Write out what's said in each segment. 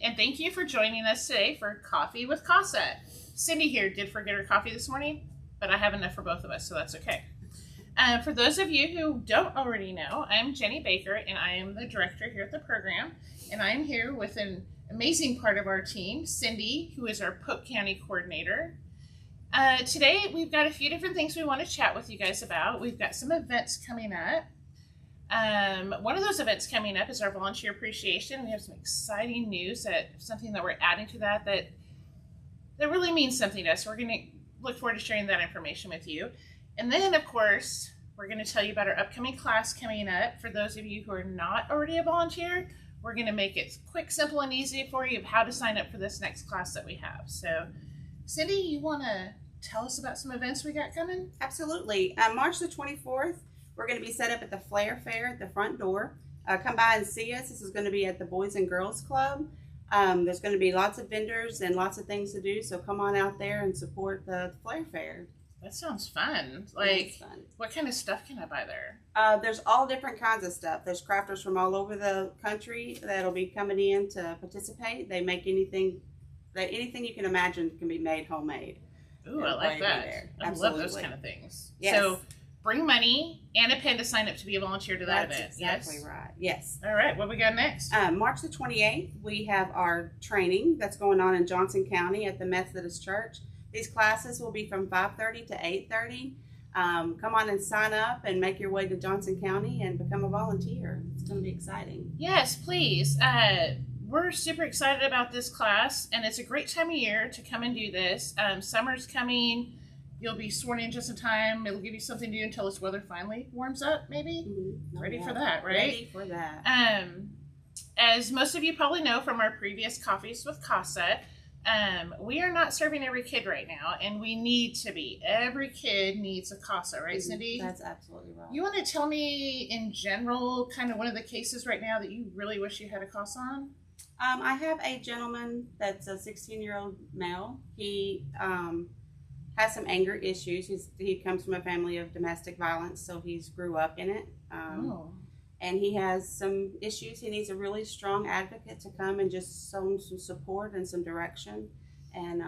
And thank you for joining us today for Coffee with CASA. Cindy here did forget her coffee this morning, but I have enough for both of us, so that's okay. For those of you who don't already know, I'm Jenny Baker, and I am the director here at the program. And I'm here with an amazing part of our team, Cindy, who is our Polk County coordinator. Today, we've got a few different things we want to chat with you guys about. We've got some events coming up. One of those events coming up is our volunteer appreciation. We have some exciting news, something that we're adding to that really means something to us. We're going to look forward to sharing that information with you. And then, of course, we're going to tell you about our upcoming class coming up. For those of you who are not already a volunteer, we're going to make it quick, simple, and easy for you of how to sign up for this next class that we have. So, Cindy, you want to tell us about some events we got coming? Absolutely. March the 24th, we're going to be set up at the Flair Fair at the front door. Come by and see us. This is going to be at the Boys and Girls Club. There's going to be lots of vendors and lots of things to do, so come on out there and support the Flair Fair. That sounds fun. Fun. What kind of stuff can I buy there? There's all different kinds of stuff. There's crafters from all over the country that'll be coming in to participate. They make anything you can imagine can be made homemade. Ooh, I like that. I love those kind of things. Yes. So bring money and a pen to sign up to be a volunteer to that event. Exactly right. Yes. All right. What we got next? March the 28th, we have our training that's going on in Johnson County at the Methodist Church. These classes will be from 5:30 to 8:30. Come on and sign up and make your way to Johnson County and become a volunteer. It's going to be exciting. Yes, please. We're super excited about this class, and it's a great time of year to come and do this. Summer's coming. You'll be sworn in just in time. It'll give you something to do until this weather finally warms up, maybe? Mm-hmm. Ready for that, right? Ready for that. As most of you probably know from our previous Coffees with CASA, we are not serving every kid right now, and we need to be. Every kid needs a CASA, right, Cindy? That's absolutely right. You want to tell me, in general, kind of one of the cases right now that you really wish you had a CASA on? I have a gentleman that's a 16-year-old male. He has some anger issues. He comes from a family of domestic violence, so he's grew up in it. And he has some issues. He needs a really strong advocate to come and just show him some support and some direction and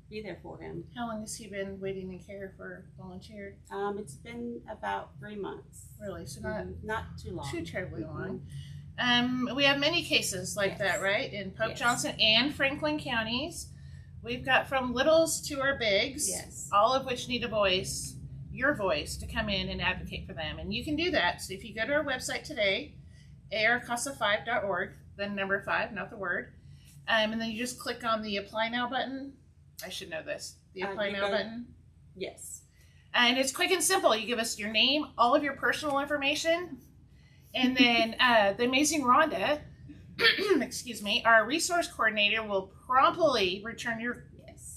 be there for him. How long has he been waiting in care for volunteer? It's been about 3 months. Really? So not too long. Too terribly long. We have many cases like that, right? In Polk, Johnson, and Franklin counties. We've got from littles to our bigs, all of which need a voice, your voice, to come in and advocate for them. And you can do that. So if you go to our website today, arcasa5.org, then number 5, not the word, and then you just click on the Apply Now button. I should know this. The Apply Now button. Yes. And it's quick and simple. You give us your name, all of your personal information, and then the amazing Rhonda, excuse me, our resource coordinator will promptly return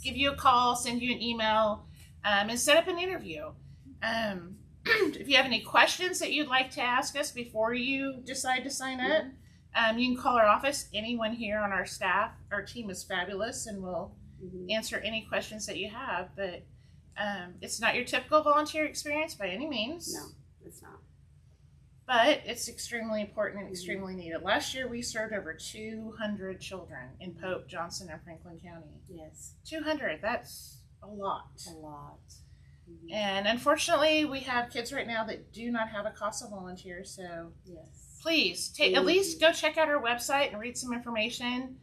give you a call, send you an email, and set up an interview. If you have any questions that you'd like to ask us before you decide to sign up, you can call our office. Anyone here on our staff, our team is fabulous, and will answer any questions that you have. But it's not your typical volunteer experience by any means. No, it's not. But it's extremely important and extremely needed. Last year, we served over 200 children in Polk, Johnson, and Franklin County. Yes. 200, that's a lot. A lot. And unfortunately, we have kids right now that do not have a CASA volunteer. So please, at least go check out our website and read some information.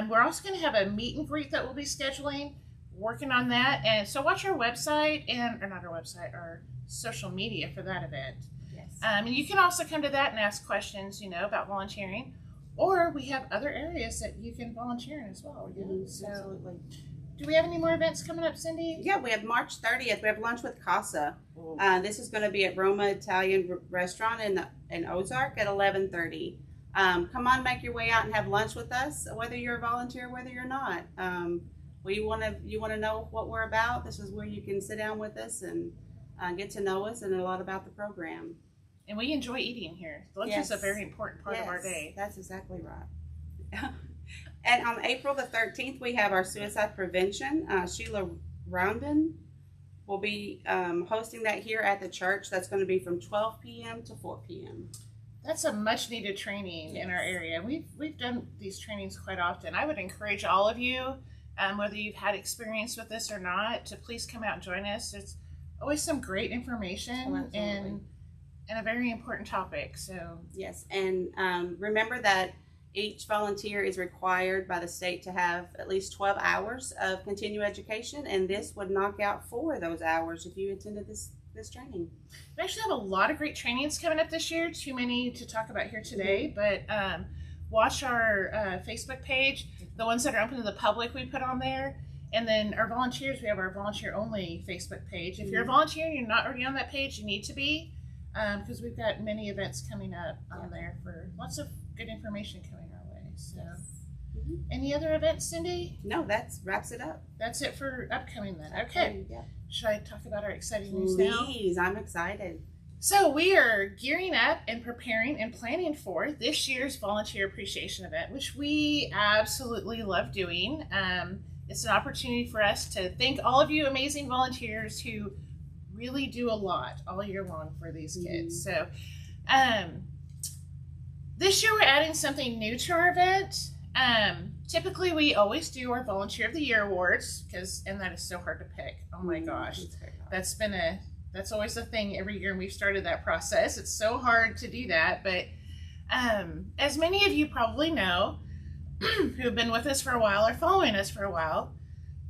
We're also going to have a meet and greet that we'll be scheduling, working on that. And so watch our website, or not our website, our social media for that event. And you can also come to that and ask questions, about volunteering. Or we have other areas that you can volunteer in as well. So, absolutely. Do we have any more events coming up, Cindy? Yeah, we have March 30th. We have lunch with CASA. This is going to be at Roma Italian Restaurant in Ozark at 11:30. Come on, make your way out and have lunch with us, whether you're a volunteer, whether you're not. You want to know what we're about. This is where you can sit down with us and get to know us and a lot about the program. And we enjoy eating here. Lunch is a very important part of our day. That's exactly right. And on April the 13th, we have our suicide prevention. Sheila Roundin will be hosting that here at the church. That's going to be from 12 p.m. to 4 p.m. That's a much needed training in our area. We've done these trainings quite often. I would encourage all of you, whether you've had experience with this or not, to please come out and join us. There's always some great information and a very important topic. So yes, and remember that each volunteer is required by the state to have at least 12 hours of continuing education, and this would knock out 4 of those hours if you attended this training. We actually have a lot of great trainings coming up this year. Too many to talk about here today, but watch our Facebook page. The ones that are open to the public, we put on there. And then our volunteers, we have our volunteer-only Facebook page. If you're a volunteer and you're not already on that page, you need to be, because we've got many events coming up on there for lots of good information coming our way. So, any other events, Cindy? No, that wraps it up. That's it for upcoming then. Okay. Yeah. Should I talk about our exciting news now? Please, I'm excited. So we are gearing up and preparing and planning for this year's volunteer appreciation event, which we absolutely love doing. It's an opportunity for us to thank all of you amazing volunteers who really do a lot all year long for these kids. So this year we're adding something new to our event. Typically we always do our Volunteer of the Year awards, and that is so hard to pick. Oh my gosh, that's always a thing every year, and we've started that process. It's so hard to do that, but as many of you probably know who have been with us for a while or following us for a while,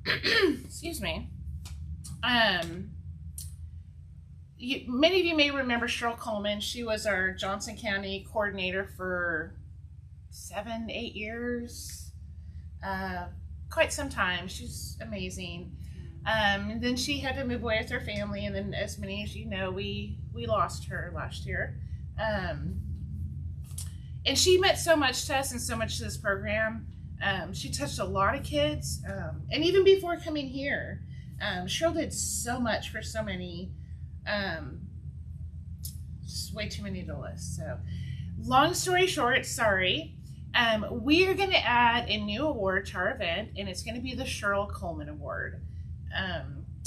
excuse me, many of you may remember Cheryl Coleman. She was our Johnson County coordinator for 7-8 years, quite some time. She's amazing. And then she had to move away with her family, and then, as many as you know, we lost her last year. And she meant so much to us and so much to this program. She touched a lot of kids, and even before coming here, Cheryl did so much for so many. Just way too many to list. So, long story short, sorry. We are going to add a new award to our event, and it's going to be the Cheryl Coleman Award.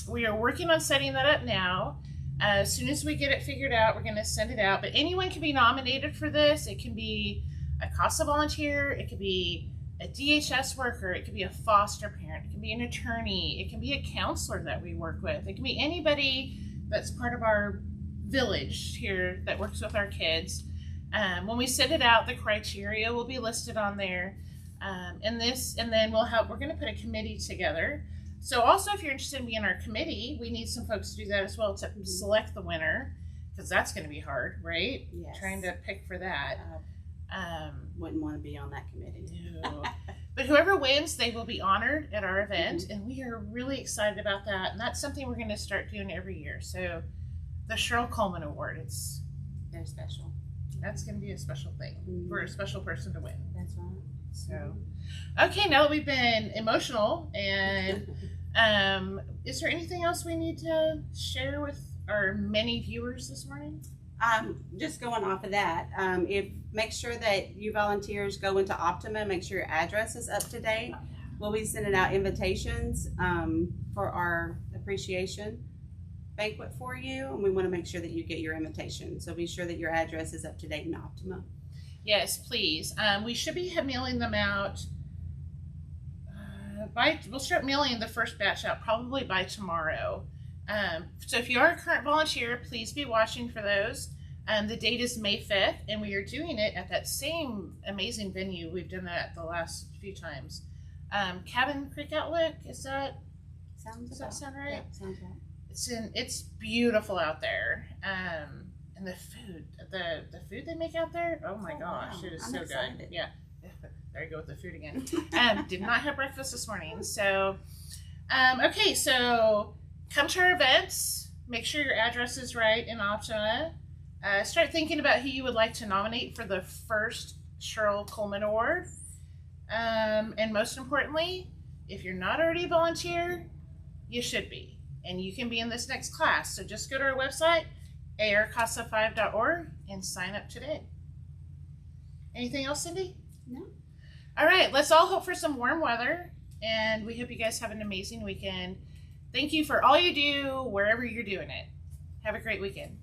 We are working on setting that up now. As soon as we get it figured out, we're going to send it out. But anyone can be nominated for this. It can be a CASA volunteer. It could be a DHS worker. It could be a foster parent. It can be an attorney. It can be a counselor that we work with. It can be anybody that's part of our village here that works with our kids. When we send it out, the criteria will be listed on there. And then we're going to put a committee together. So also, if you're interested in being our committee, we need some folks to do that as well to select the winner, because that's going to be hard, right? Yes. Trying to pick for that. Wouldn't want to be on that committee. No. But whoever wins, they will be honored at our event, and we are really excited about that. And that's something we're going to start doing every year. So the Cheryl Coleman Award, They're special. That's going to be a special thing for a special person to win. That's right. So, okay, now that we've been emotional, and is there anything else we need to share with our many viewers this morning? Just going off of that, make sure that you volunteers go into Optima, make sure your address is up to date. We'll be sending out invitations for our appreciation banquet for you, and we want to make sure that you get your invitation. So be sure that your address is up to date in Optima. Yes, please. We should be mailing them out we'll start mailing the first batch out probably by tomorrow. So if you are a current volunteer, please be watching for those. The date is May 5th, and we are doing it at that same amazing venue we've done that the last few times. Cabin Creek Outlook, does that sound right? Yeah, sounds right. It's beautiful out there. And the food they make out there, oh my gosh, wow. It is so excited. Good. Yeah. There you go with the food again. Did not have breakfast this morning. So, okay, so come to our events. Make sure your address is right in Optima. Start thinking about who you would like to nominate for the first Cheryl Coleman Award. And most importantly, if you're not already a volunteer, you should be. And you can be in this next class. So just go to our website, arcasa5.org, and sign up today. Anything else, Cindy? No. All right, let's all hope for some warm weather, and we hope you guys have an amazing weekend. Thank you for all you do, wherever you're doing it. Have a great weekend.